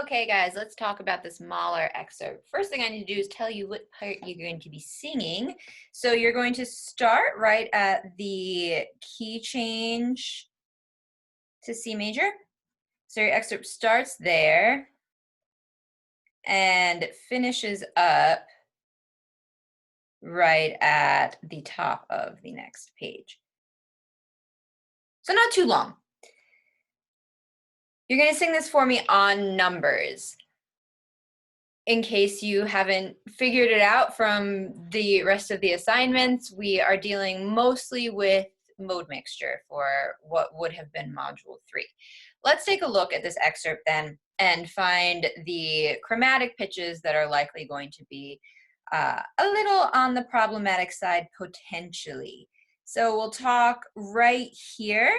Okay, guys, let's talk about this Mahler excerpt. First thing I need to do is tell you what part you're going to be singing. So you're going to start right at the key change to C major. So your excerpt starts there and finishes up right at the top of the next page. So not too long. You're going to sing this for me on numbers. In case you haven't figured it out from the rest of the assignments, we are dealing mostly with mode mixture for what would have been module 3. Let's take a look at this excerpt then and find the chromatic pitches that are likely going to be a little on the problematic side potentially. So we'll talk right here.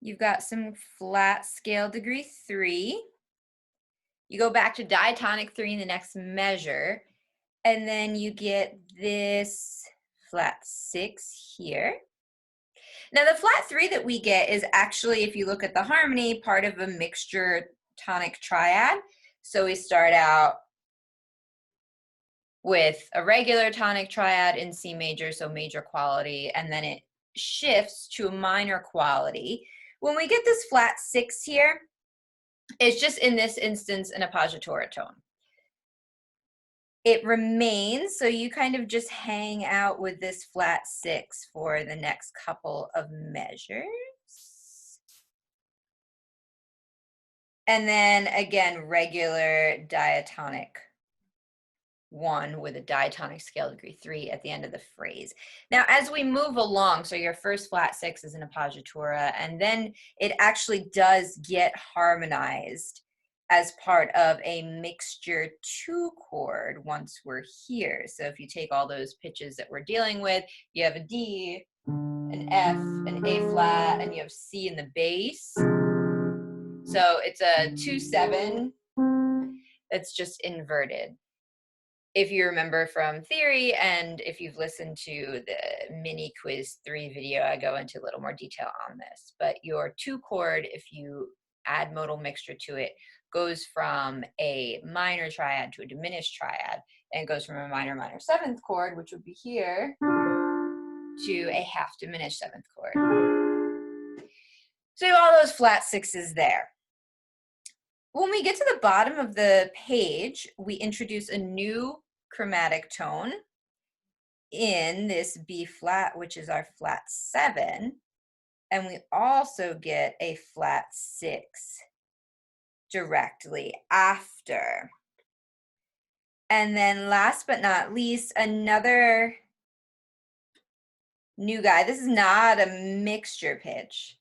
You've got some flat scale degree 3. You go back to diatonic 3 in the next measure, and then you get this flat 6 here. Now the flat 3 that we get is actually, if you look at the harmony, part of a mixture tonic triad. So we start out with a regular tonic triad in C major, so major quality, and then it shifts to a minor quality. When we get this flat 6 here, it's just in this instance an appoggiatura tone. It remains, so you kind of just hang out with this flat 6 for the next couple of measures. And then again, regular diatonic 1 with a diatonic scale degree 3 at the end of the phrase. Now, as we move along, so your first flat 6 is an appoggiatura, and then it actually does get harmonized as part of a mixture 2 chord once we're here. So if you take all those pitches that we're dealing with, you have a D, an F, an A flat, and you have C in the bass. So it's a 2-7 that's just inverted. If you remember from theory, and if you've listened to the mini quiz 3 video, I go into a little more detail on this. But your 2 chord, if you add modal mixture to it, goes from a minor triad to a diminished triad, and goes from a minor 7th chord, which would be here, to a half diminished 7th chord. So you have all those flat 6s there. When we get to the bottom of the page, we introduce a new chromatic tone in this B flat, which is our flat 7, and we also get a flat 6 directly after. And then last but not least, another new guy. This is not a mixture pitch.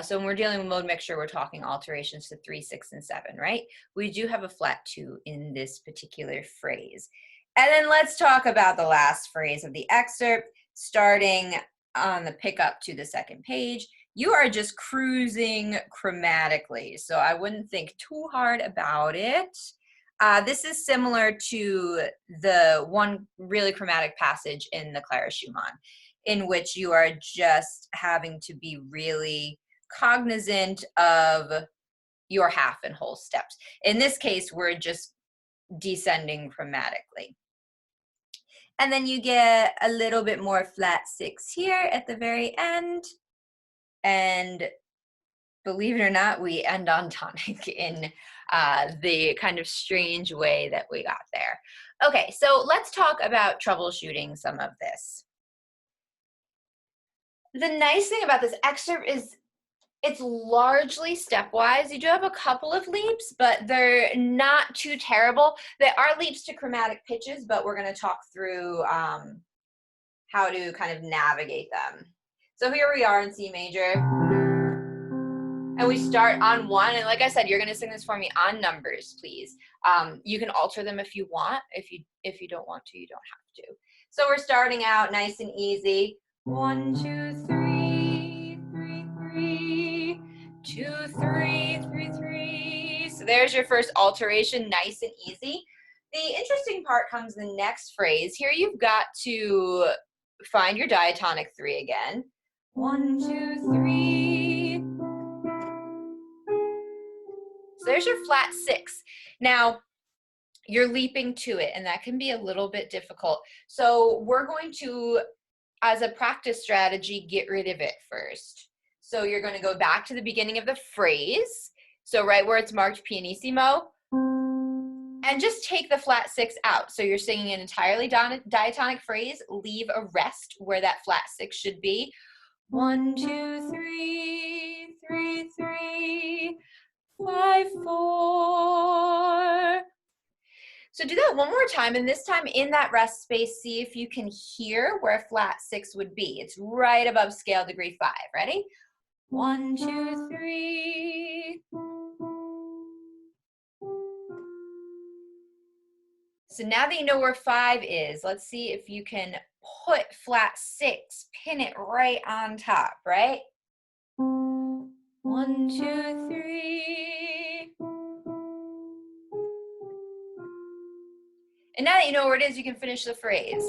So when we're dealing with mode mixture, we're talking alterations to 3, 6, and 7, right? We do have a flat 2 in this particular phrase. And then let's talk about the last phrase of the excerpt, starting on the pickup to the second page. You are just cruising chromatically, so I wouldn't think too hard about it. This is similar to the one really chromatic passage in the Clara Schumann, in which you are just having to be really cognizant of your half and whole steps. In this case, we're just descending chromatically. And then you get a little bit more flat 6 here at the very end. And believe it or not, we end on tonic in the kind of strange way that we got there. Okay, so let's talk about troubleshooting some of this. The nice thing about this excerpt is it's largely stepwise. You do have a couple of leaps, but they're not too terrible. There are leaps to chromatic pitches, but we're going to talk through how to kind of navigate them. So here we are in C major, and we start on 1. And like I said, you're going to sing this for me on numbers, please. You can alter them if you want. If you don't want to, you don't have to. So we're starting out nice and easy. 1, 2, 3, 3, 3, 2, 3, 3, 3. So there's your first alteration, nice and easy. The interesting part comes in the next phrase. Here you've got to find your diatonic 3 again. 1, 2, 3. there's your flat six. Now, you're leaping to it, and that can be a little bit difficult. So we're going to, as a practice strategy, get rid of it first. So you're going to go back to the beginning of the phrase. So right where it's marked pianissimo, and just take the flat six out. So you're singing an entirely diatonic phrase, leave a rest where that flat six should be. 1, 2, 3, 3, 3, 5, 4. So do that one more time, and this time in that rest space, see if you can hear where flat six would be. It's right above scale degree 5. Ready? 1, 2, 3. So now that you know where 5 is, let's see if you can put flat 6, pin it right on top, right? 1, 2, 3. And now that you know where it is, you can finish the phrase.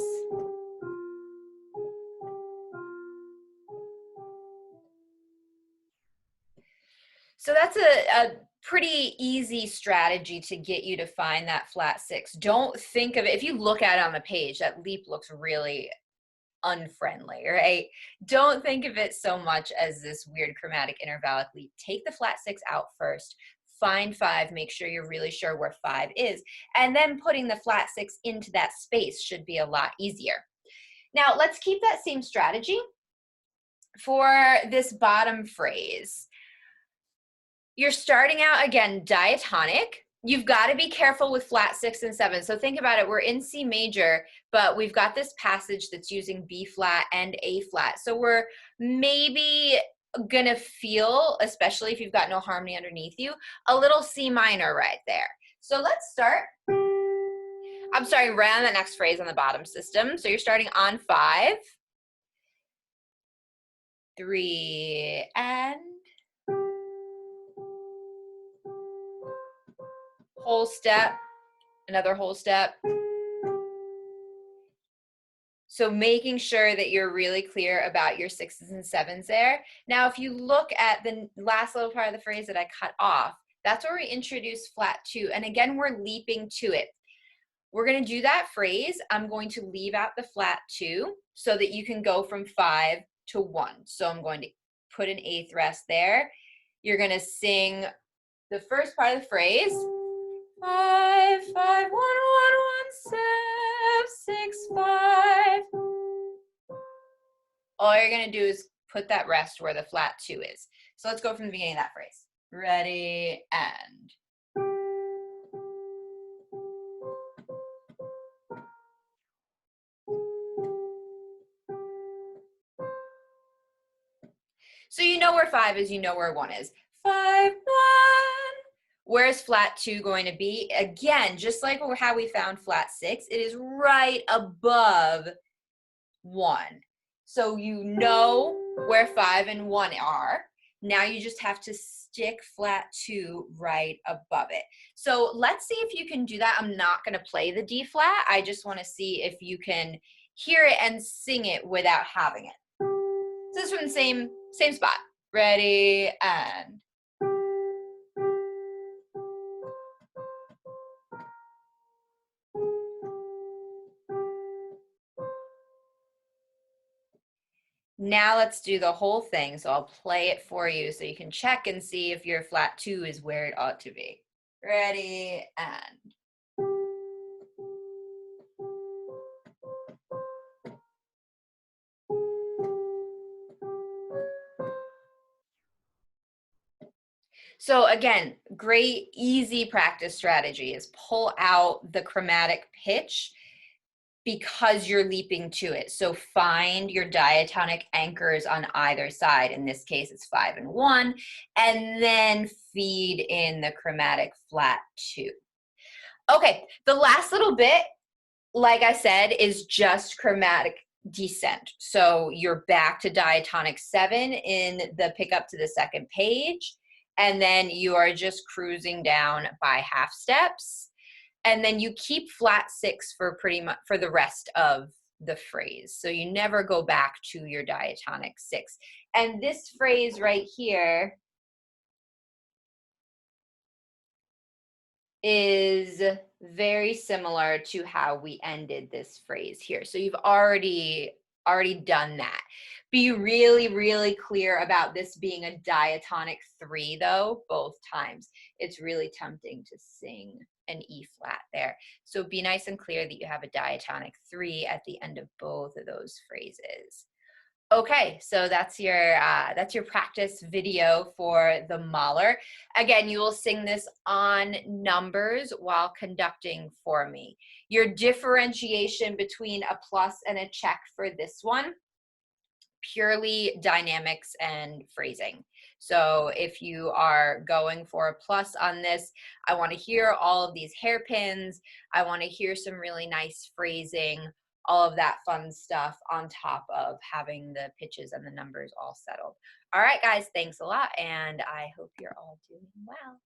So that's a pretty easy strategy to get you to find that flat six. Don't think of it, if you look at it on the page, that leap looks really unfriendly, right? Don't think of it so much as this weird chromatic intervallic leap. Take the flat six out first, find 5, make sure you're really sure where 5 is, and then putting the flat six into that space should be a lot easier. Now let's keep that same strategy for this bottom phrase. You're starting out, again, diatonic. You've got to be careful with flat 6 and 7. So think about it. We're in C major, but we've got this passage that's using B flat and A flat. So we're maybe going to feel, especially if you've got no harmony underneath you, a little C minor right there. So let's start. I'm starting right on that next phrase on the bottom system. So you're starting on 5, 3, and whole step, another whole step. So making sure that you're really clear about your 6s and 7s there. Now, if you look at the last little part of the phrase that I cut off, that's where we introduce flat 2. And again, we're leaping to it. We're going to do that phrase. I'm going to leave out the flat 2 so that you can go from 5 to 1. So I'm going to put an 8th rest there. You're going to sing the first part of the phrase. 5, 5, 1, 1, 1, 6, 5. All you're going to do is put that rest where the flat 2 is. So let's go from the beginning of that phrase. Ready, and. So you know where 5 is, you know where 1 is. 5, 1. Where's flat 2 going to be? Again, just like how we found flat 6, it is right above 1. So you know where 5 and 1 are. Now you just have to stick flat 2 right above it. So let's see if you can do that. I'm not going to play the D flat. I just want to see if you can hear it and sing it without having it. So this is from the same spot. Ready, and. Now let's do the whole thing. So I'll play it for you so you can check and see if your flat 2 is where it ought to be. Ready, and. So again, great, easy practice strategy is pull out the chromatic pitch because you're leaping to it. So find your diatonic anchors on either side. In this case, it's 5 and 1, and then feed in the chromatic flat 2. Okay, the last little bit, like I said, is just chromatic descent. So you're back to diatonic 7 in the pickup to the second page, and then you are just cruising down by half steps. And then you keep flat 6 for pretty much for the rest of the phrase. So you never go back to your diatonic 6. And this phrase right here is very similar to how we ended this phrase here. So you've already done that. Be really, really clear about this being a diatonic 3 though, both times. It's really tempting to sing an E flat there. So be nice and clear that you have a diatonic 3 at the end of both of those phrases. Okay, so that's your practice video for the Mahler. Again, you will sing this on numbers while conducting for me. Your differentiation between a plus and a check for this one, purely dynamics and phrasing. So if you are going for a plus on this, I want to hear all of these hairpins. I want to hear some really nice phrasing, all of that fun stuff on top of having the pitches and the numbers all settled. All right, guys, thanks a lot, and I hope you're all doing well.